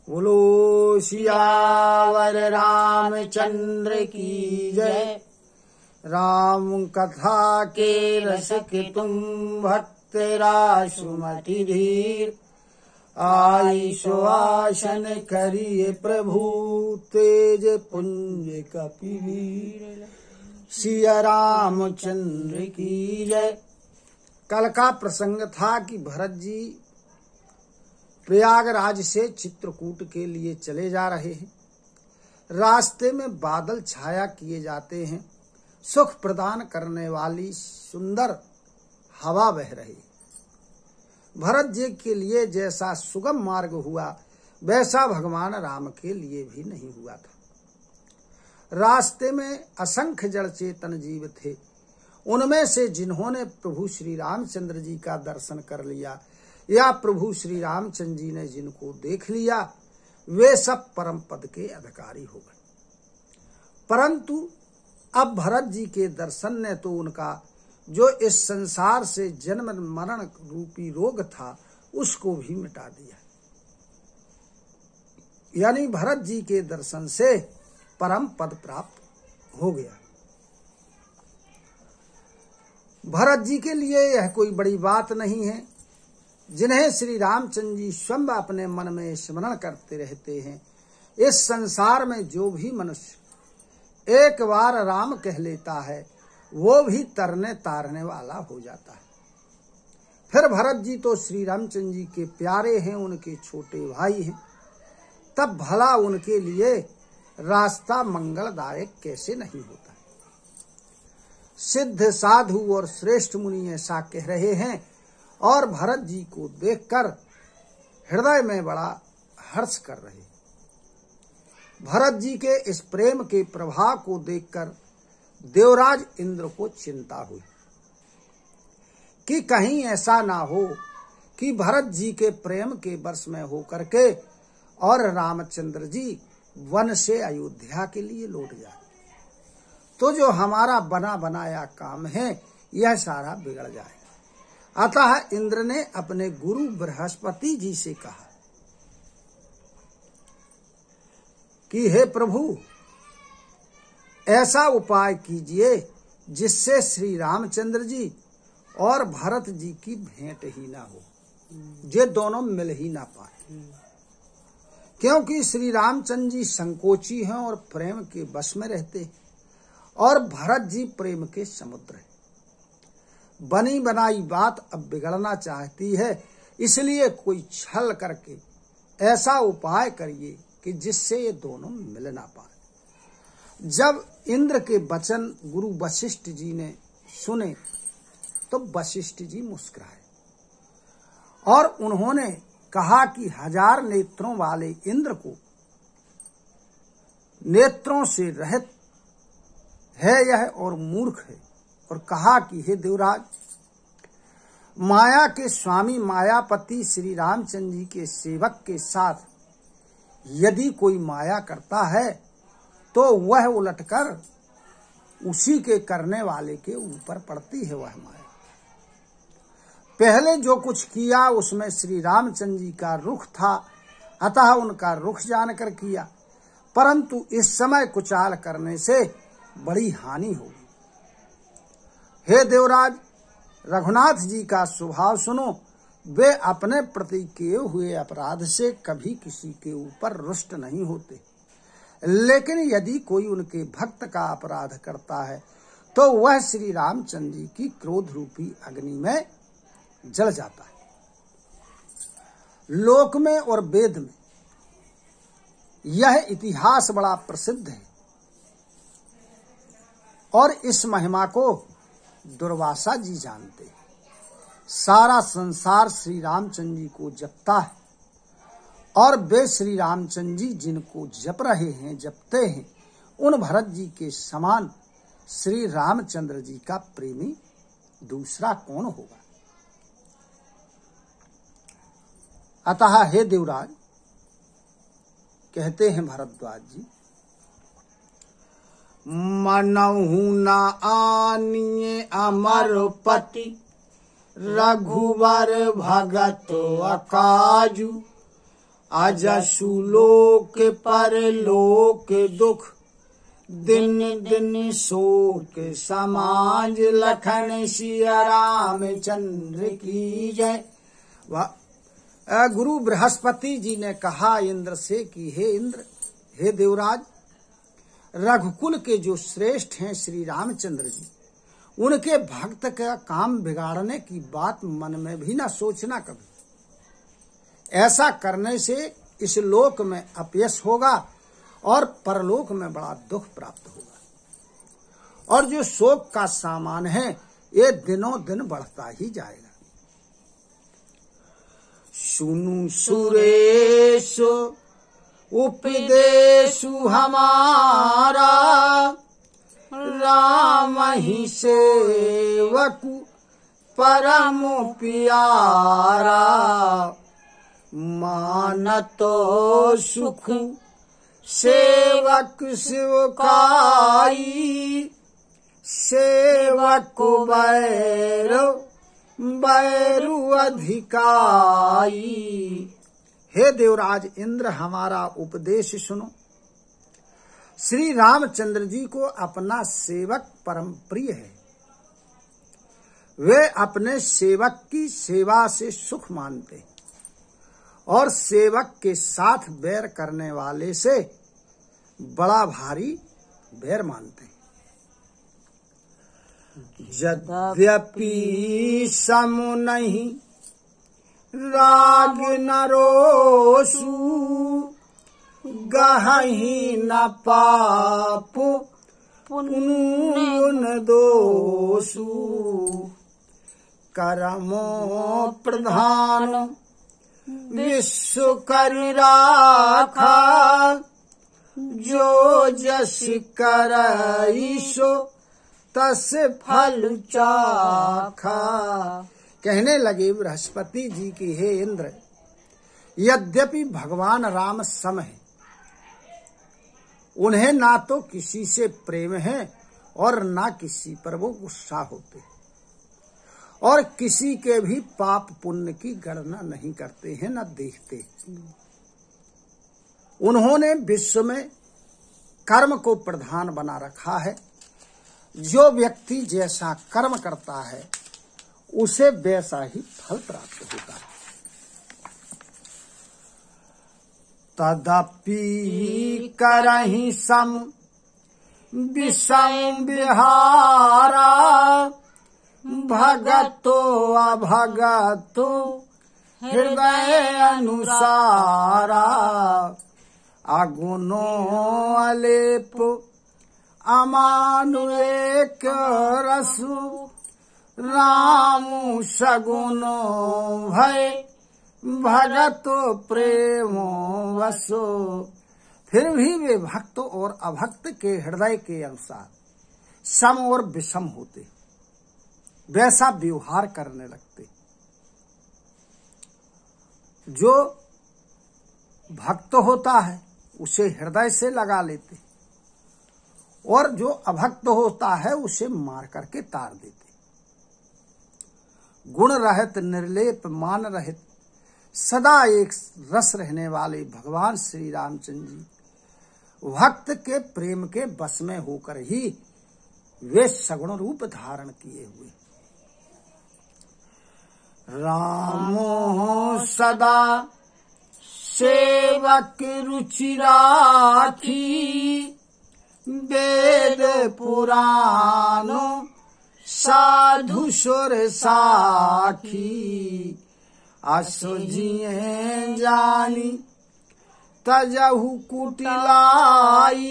बोलो सियावर रामचंद्र की जय। राम कथा के रसिक तुम भक्त रासुमति धीर, आई सुआसन करिए प्रभु तेज पुंज कपिवीर। सिया रामचंद्र की जय। कल का प्रसंग था कि भरत जी प्रयागराज से चित्रकूट के लिए चले जा रहे हैं। रास्ते में बादल छाया किए जाते हैं, सुख प्रदान करने वाली सुंदर हवा बह रही। भरत जी के लिए जैसा सुगम मार्ग हुआ वैसा भगवान राम के लिए भी नहीं हुआ था। रास्ते में असंख्य जड़ चेतन जीव थे। उनमें से जिन्होंने प्रभु श्री रामचंद्र जी का दर्शन कर लिया या प्रभु श्री रामचंद्र जी ने जिनको देख लिया, वे सब परम पद के अधिकारी हो गए। परंतु अब भरत जी के दर्शन ने तो उनका जो इस संसार से जन्म मरण रूपी रोग था उसको भी मिटा दिया। यानी भरत जी के दर्शन से परम पद प्राप्त हो गया। भरत जी के लिए यह कोई बड़ी बात नहीं है। जिन्हें श्री रामचंद्र जी स्वयं अपने मन में स्मरण करते रहते हैं, इस संसार में जो भी मनुष्य एक बार राम कह लेता है वो भी तरने तारने वाला हो जाता है। फिर भरत जी तो श्री रामचंद्र जी के प्यारे हैं, उनके छोटे भाई हैं, तब भला उनके लिए रास्ता मंगलदायक कैसे नहीं होता। सिद्ध साधु और श्रेष्ठ मुनि ऐसा कह रहे हैं और भरत जी को देखकर हृदय में बड़ा हर्ष कर रहे। भरत जी के इस प्रेम के प्रभाव को देखकर देवराज इंद्र को चिंता हुई कि कहीं ऐसा ना हो कि भरत जी के प्रेम के वर्ष में होकर के और रामचंद्र जी वन से अयोध्या के लिए लौट जाए, तो जो हमारा बना बनाया काम है यह सारा बिगड़ जाए। अतः इंद्र ने अपने गुरु बृहस्पति जी से कहा कि हे प्रभु, ऐसा उपाय कीजिए जिससे श्री रामचंद्र जी और भरत जी की भेंट ही ना हो, ये दोनों मिल ही ना पाए। क्योंकि श्री रामचंद्र जी संकोची हैं और प्रेम के बस में रहते हैं और भरत जी प्रेम के समुद्र हैं। बनी बनाई बात अब बिगड़ना चाहती है, इसलिए कोई छल करके ऐसा उपाय करिए कि जिससे ये दोनों मिल ना पाए। जब इंद्र के वचन गुरु वशिष्ठ जी ने सुने तो वशिष्ठ जी मुस्कुराए और उन्होंने कहा कि 1000 नेत्रों वाले इंद्र को नेत्रों से रहित है यह और मूर्ख है। और कहा कि हे देवराज, माया के स्वामी मायापति श्री रामचंद्र जी के सेवक के साथ यदि कोई माया करता है तो वह उलटकर उसी के करने वाले के ऊपर पड़ती है वह माया। पहले जो कुछ किया उसमें श्री रामचंद्र जी का रुख था, अतः उनका रुख जानकर किया, परंतु इस समय कुचाल करने से बड़ी हानि होगी। हे देवराज, रघुनाथ जी का स्वभाव सुनो। वे अपने प्रति किए हुए अपराध से कभी किसी के ऊपर रुष्ट नहीं होते, लेकिन यदि कोई उनके भक्त का अपराध करता है तो वह श्री रामचंद्र जी की क्रोध रूपी अग्नि में जल जाता है। लोक में और वेद में यह इतिहास बड़ा प्रसिद्ध है और इस महिमा को दुर्वासा जी जानते हैं। सारा संसार श्री रामचंद्र जी को जपता है और वे श्री रामचंद्र जी जिनको जप रहे हैं, जपते हैं, उन भरत जी के समान श्री रामचंद्र जी का प्रेमी दूसरा कौन होगा। अतः हे देवराज, कहते हैं भरद्वाज जी, मनहु न आनिए अमरपति रघुवर भगत अकाजु, अजसु लोक परलोक दुख दिन दिन शोक समाज लखन सिया रामचंद्र की जय। गुरु बृहस्पति जी ने कहा इंद्र से कि हे इंद्र, हे देवराज, रघुकुल के जो श्रेष्ठ हैं श्री रामचंद्र जी, उनके भक्त का काम बिगाड़ने की बात मन में भी ना सोचना कभी। ऐसा करने से इस लोक में अपयश होगा और परलोक में बड़ा दुख प्राप्त होगा, और जो शोक का सामान है ये दिनों दिन बढ़ता ही जाएगा। सुनु सुरेश उपदेशु हमारा, राम ही सेवकु परम प्यारा। मानतो सुख सेवक शिवकाई, सेवक बैरु बैरु अधिकाई। हे देवराज इंद्र, हमारा उपदेश सुनो। श्री रामचंद्र जी को अपना सेवक परम प्रिय है। वे अपने सेवक की सेवा से सुख मानते और सेवक के साथ बैर करने वाले से बड़ा भारी बैर मानते। यद्यपि सम नहीं राग न रोषु, गहहि न पाप पुण्य दोषु। कर्मो प्रधान विश्व करि राखा, जो जस करई सो तस फल चाखा। कहने लगे बृहस्पति जी की, हे इंद्र, यद्यपि भगवान राम सम है, उन्हें ना तो किसी से प्रेम है और ना किसी पर वो गुस्सा होते, और किसी के भी पाप पुण्य की गणना नहीं करते हैं, न देखते। उन्होंने विश्व में कर्म को प्रधान बना रखा है। जो व्यक्ति जैसा कर्म करता है उसे वैसा ही फल प्राप्त होता है। तदपि करहि सम विषम विहारा, भगतो अभगतो हृदय अनुसारा। अगुनो अलेप अमानु एक रसु, रामु सगुनो भय भगतो प्रेमो वसो। फिर भी वे भक्त और अभक्त के हृदय के अनुसार सम और विषम होते, वैसा व्यवहार करने लगते। जो भक्त होता है उसे हृदय से लगा लेते, और जो अभक्त होता है उसे मार करके तार देते। गुण रहित निर्लेप मान रहित सदा एक रस रहने वाले भगवान श्री रामचंद्र जी भक्त के प्रेम के बस में होकर ही वे सगुण रूप धारण किए हुए। रामो सदा सेवक रुचि राखी, वेद पुराणो साधु सुर साखी। असो जिये जानी तजहु कुटिलाई,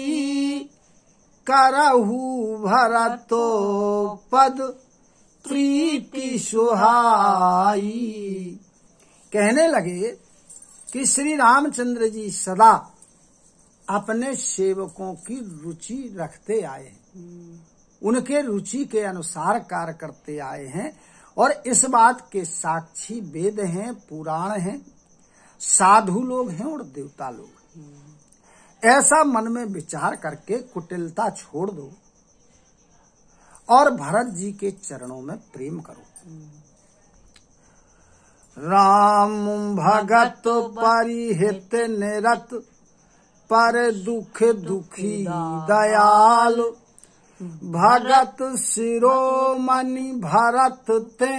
करहु भरतो पद प्रीति सुहाई। कहने लगे कि श्री रामचंद्र जी सदा अपने सेवकों की रुचि रखते आए हैं, उनके रुचि के अनुसार कार्य करते आए हैं, और इस बात के साक्षी वेद हैं, पुराण हैं, साधु लोग हैं और देवता लोग हैं। ऐसा मन में विचार करके कुटिलता छोड़ दो और भरत जी के चरणों में प्रेम करो। राम भगत परिहित निरत पर दुख दुखी दयाल भगत शिरोमणि भरत ते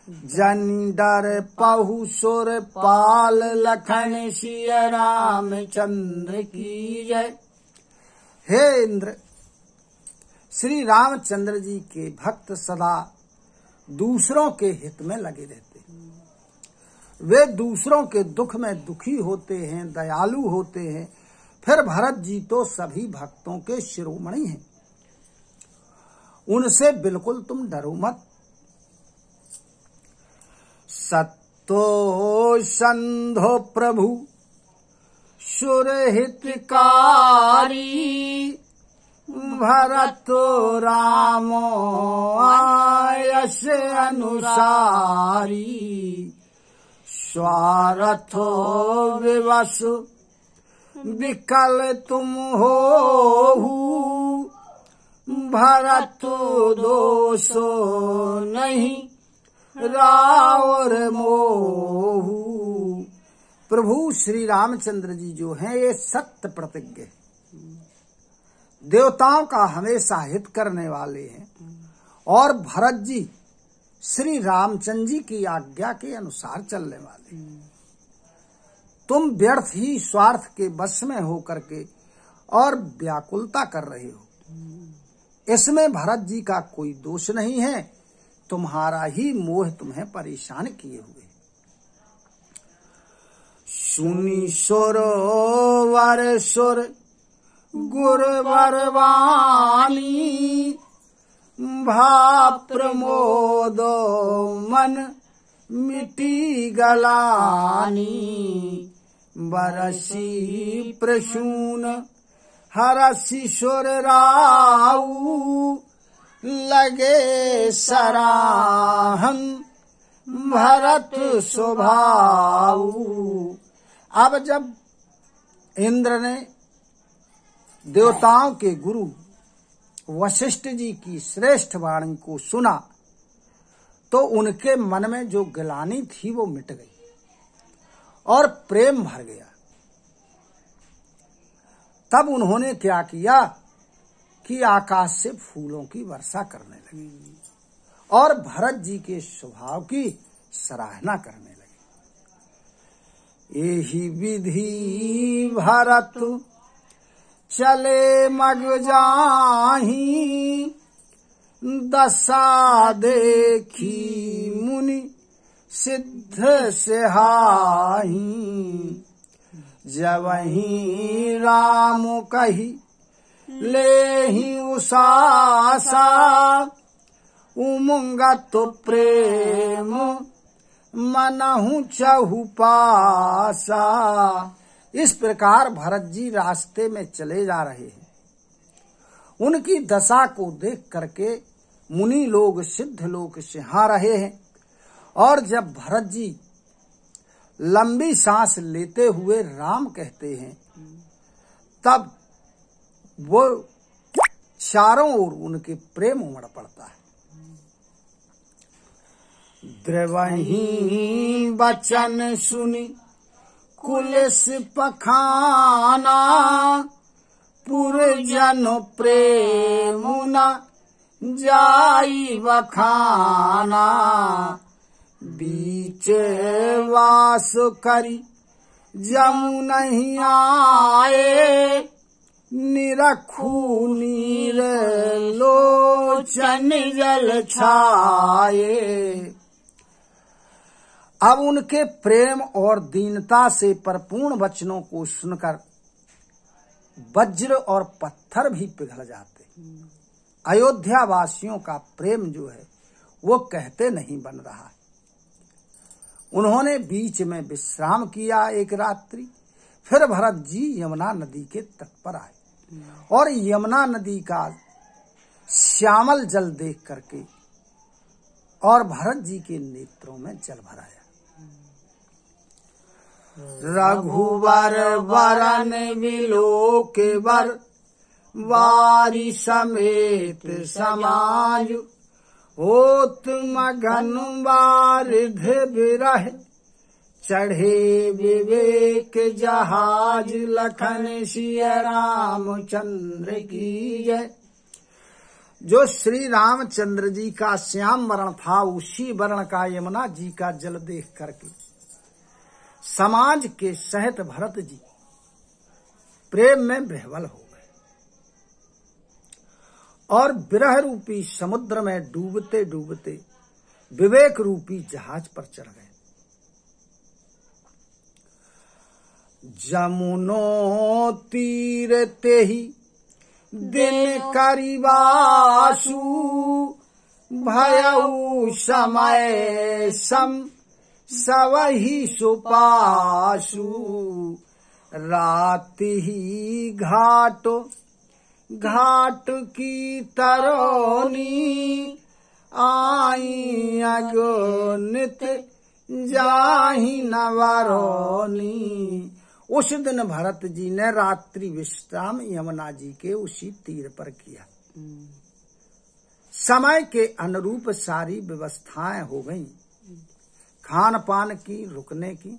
जनि डर पहु सुर पाल लखन सिय रामचंद्र की जय। हे इंद्र, श्री रामचंद्र जी के भक्त सदा दूसरों के हित में लगे रहते हैं। वे दूसरों के दुख में दुखी होते हैं, दयालु होते हैं। फिर भरत जी तो सभी भक्तों के शिरोमणि हैं, उनसे बिल्कुल तुम डरो मत। सत्तो संधो प्रभु सुरहितकारी भरत रामो आयस अनुसारी स्वार्थो विवश विकल तुम होहु भरत दोषो नहीं रावर मोहू। प्रभु श्री रामचंद्र जी जो हैं ये सत्य प्रतिज्ञ, देवताओं का हमेशा हित करने वाले हैं और भरत जी श्री रामचंद्र जी की आज्ञा के अनुसार चलने वाले। तुम व्यर्थ ही स्वार्थ के वश में होकर के और व्याकुलता कर रहे हो। इसमें भरत जी का कोई दोष नहीं है, तुम्हारा ही मोह तुम्हें परेशान किए हुए। सुनी सुर वर सुर गुरवर वाणी भा प्रमोद मन मिटी गलानी बरसी प्रसून हरसी सुर राऊ लगे सराहन भरत स्वभाव। अब जब इंद्र ने देवताओं के गुरु वशिष्ठ जी की श्रेष्ठ वाणी को सुना तो उनके मन में जो गिलानी थी वो मिट गई और प्रेम भर गया। तब उन्होंने क्या किया कि आकाश से फूलों की वर्षा करने लगे और भरत जी के स्वभाव की सराहना करने लगे। यही विधि भरत चले मग जाही दशा देखी मुनि सिद्ध सिहाही जबहि राम कही ले ही उसासा उमंगत प्रेम मनहु चहु पासा। इस प्रकार भरत जी रास्ते में चले जा रहे हैं। उनकी दशा को देख करके मुनि लोग सिद्ध लोग सिहा रहे हैं और जब भरत जी लंबी सांस लेते हुए राम कहते हैं तब वो चारों ओर उनके प्रेम उमड़ पड़ता है। द्रवही वचन सुनी कुलस पखाना पुरजन प्रेमुना जाई बखाना बीच वास करी जमु नहीं आए निरखू नीर लोचन जल छाए। अब उनके प्रेम और दीनता से परिपूर्ण वचनों को सुनकर वज्र और पत्थर भी पिघल जाते। अयोध्या वासियों का प्रेम जो है वो कहते नहीं बन रहा है। उन्होंने बीच में विश्राम किया एक रात्रि। फिर भरत जी यमुना नदी के तट पर आए और यमुना नदी का श्यामल जल देख करके और भरत जी के नेत्रों में जल भराया। रघुवर वरन विलोक वर वारी समेत समाज होत मगन बारिध बिरह, चढ़े विवेक जहाज लखन सिया रामचंद्र की जय। जो श्री रामचंद्र जी का श्याम वर्ण था, उसी वर्ण का यमुना जी का जल देख करके समाज के सहित भरत जी प्रेम में विह्वल हो गए और विरह रूपी समुद्र में डूबते डूबते विवेक रूपी जहाज पर चढ़ गए। जमुनो तीर ते ही दिन करिवासु, भयउ समय सम सवहि सुपासु। राति ही घाट घाट की तरोनी, आई अगनित जाहि नवरोनी। उस दिन भरत जी ने रात्रि विश्राम यमुना जी के उसी तीर पर किया। समय के अनुरूप सारी व्यवस्थाएं हो गईं, खान पान की, रुकने की,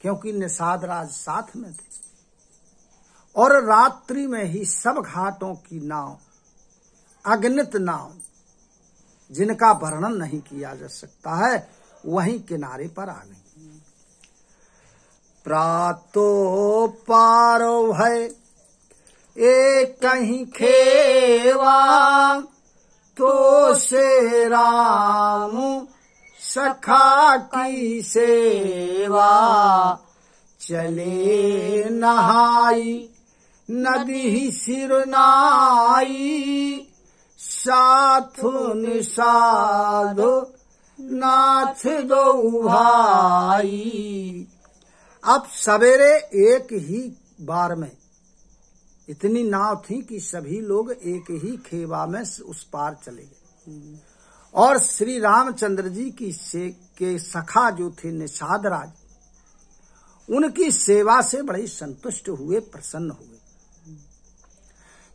क्योंकि निषाद राज साथ में थे। और रात्रि में ही सब घाटों की नाव, अगणित नाव जिनका वर्णन नहीं किया जा सकता है, वहीं किनारे पर आ गई। प्रातो पारो भय एक कहीं खेवा, तो से राम सखा की सेवा। चले नहाई नदी सिरनाई, साथ निषाद नाथ दो भाई। अब सवेरे एक ही बार में इतनी नाव थी कि सभी लोग एक ही खेवा में उस पार चले गए। और श्री रामचंद्र जी के सखा जो थे निषाद राज, उनकी सेवा से बड़े संतुष्ट हुए, प्रसन्न हुए।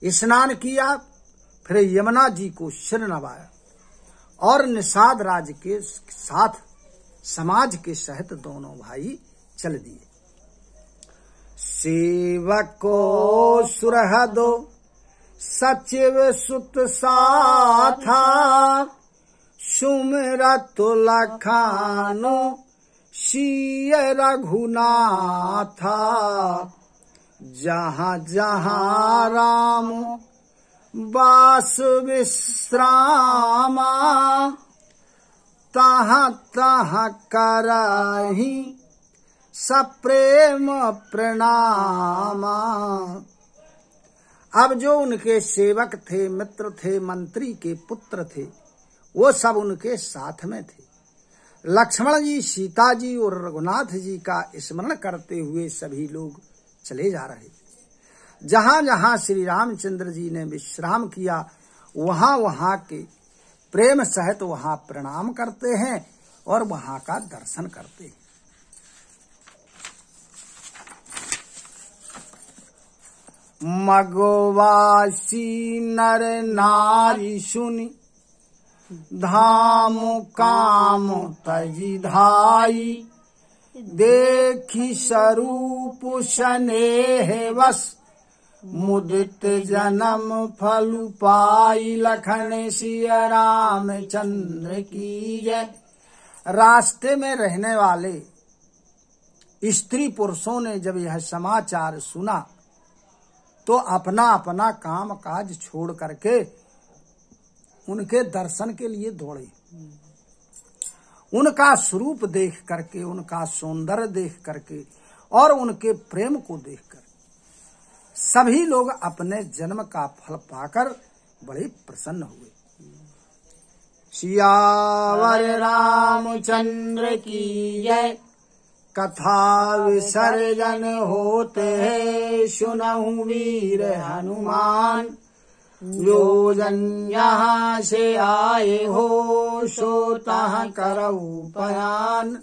स्नान किया, फिर यमुना जी को सिर नवाया और निषाद राज के साथ समाज के सहित दोनों भाई चल दिए। सेवक को सुरहदो सचिव सुत साथा, सुमिरत लखानो सिय रघुनाथा। जहाँ जहाँ राम वास विश्रामा, तहाँ तहाँ करहि सप्रेम प्रणामा। अब जो उनके सेवक थे, मित्र थे, मंत्री के पुत्र थे, वो सब उनके साथ में थे। लक्ष्मण जी, सीता जी और रघुनाथ जी का स्मरण करते हुए सभी लोग चले जा रहे। जहाँ जहाँ श्री रामचंद्र जी ने विश्राम किया, वहाँ वहाँ के प्रेम सहित वहाँ प्रणाम करते हैं और वहाँ का दर्शन करते हैं। मगवासी नर नारी सुनि, धाम काम तजी धाई। देखी स्वरूप स्नेह वश, मुदित जन्म फल पाई। लखन सिया रामचंद्र की जय। रास्ते में रहने वाले स्त्री पुरुषों ने जब यह समाचार सुना तो अपना अपना काम काज छोड़ करके उनके दर्शन के लिए दौड़े। उनका स्वरूप देख करके, उनका सौंदर्य देख करके और उनके प्रेम को देखकर सभी लोग अपने जन्म का फल पाकर बड़े प्रसन्न हुए। सियावर रामचंद्र की जय। कथा विसर्जन होते सुनहु वीर हनुमान। जो जन यहाँ से आए हो, सो तहाँ करऊ पयान।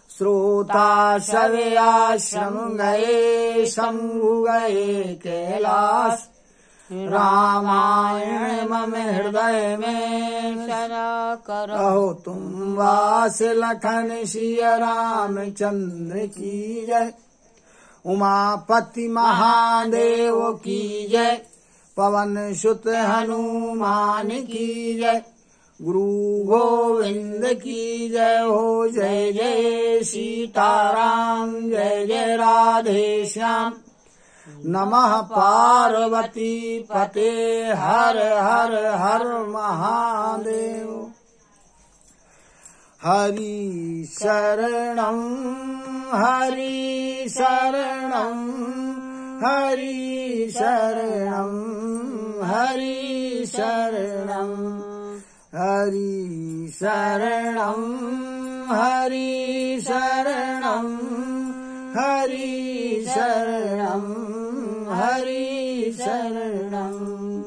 श्रोता सब आश्रम गए, शंभु गए कैलाश। रामायण मम हृदय में सदा करो। कहो तुम वास लखन सिया रामचंद्र की जय। उमापति महादेव की जय। पवन सुत हनुमान की जय। गुरु गोविंद की जय हो। जय जय सीताराम जय जय राधे श्याम। नमः पार्वती पते हर हर हर महादेव। हरि शरणं हरि शरणं हरि शरणं हरि शरणं हरि शरणं हरि शरणं हरि शरणं